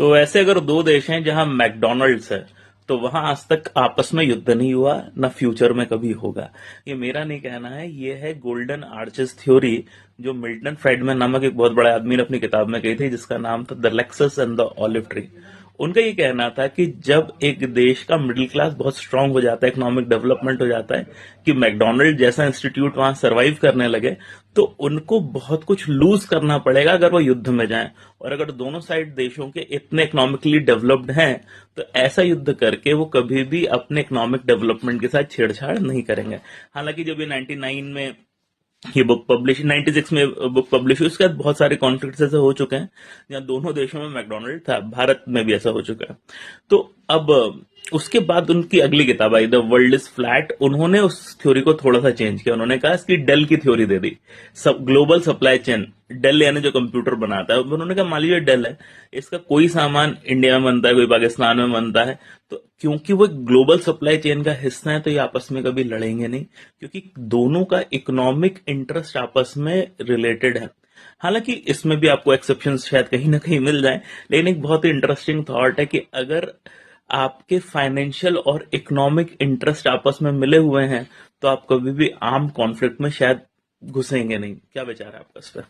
तो ऐसे अगर दो देश हैं जहां मैकडोनल्ड्स है, तो वहां आज तक आपस में युद्ध नहीं हुआ, ना फ्यूचर में कभी होगा। ये मेरा नहीं कहना है, ये है गोल्डन आर्चेस थ्योरी, जो मिल्टन फ्राइडमैन नामक एक बहुत बड़े आदमी ने अपनी किताब में कही थी, जिसका नाम था the Lexus and the olive tree. उनका ये कहना था कि जब एक देश का मिडिल क्लास बहुत स्ट्रांग हो जाता है, इकोनॉमिक डेवलपमेंट हो जाता है, कि मैकडोनल्ड जैसा इंस्टीट्यूट वहां सरवाइव करने लगे, तो उनको बहुत कुछ लूज करना पड़ेगा अगर वो युद्ध में जाएं। और अगर दोनों साइड देशों के इतने इकोनॉमिकली डेवलप्ड हैं, तो ऐसा युद्ध करके वो कभी भी अपने इकोनॉमिक डेवलपमेंट के साथ छेड़छाड़ नहीं करेंगे। हालांकि जब ये 99 में ये बुक पब्लिश 96 में बुक पब्लिश हुई, उसके बाद बहुत सारे कॉन्फ्लिक्ट ऐसे हो चुके हैं जहां दोनों देशों में मैकडोनल्ड था, भारत में भी ऐसा हो चुका है। तो अब उसके बाद उनकी अगली किताब I the world is flat. उन्होंने उस थ्योरी को थोड़ा सा चेंज किया। उन्होंने कहा इसकी डेल की थ्योरी दे दी, सब ग्लोबल सप्लाई चेन। डेल यानी जो कंप्यूटर बनाता है, उन्होंने कहा मान लीजिए डेल है, इसका कोई सामान इंडिया में बनता है, कोई पाकिस्तान में बनता है, तो क्योंकि वो ग्लोबल सप्लाई चेन का हिस्सा है, तो ये आपस में कभी लड़ेंगे नहीं, क्योंकि दोनों का इकोनॉमिक इंटरेस्ट आपस में रिलेटेड है। हालांकि इसमें भी आपको एक्सेप्शन शायद कहीं ना कहीं मिल जाए, लेकिन एक बहुत ही इंटरेस्टिंग थॉट है कि अगर आपके फाइनेंशियल और इकोनॉमिक इंटरेस्ट आपस में मिले हुए हैं, तो आप कभी भी आर्म कॉन्फ्लिक्ट में शायद घुसेंगे नहीं। क्या विचार है आपका इस पर?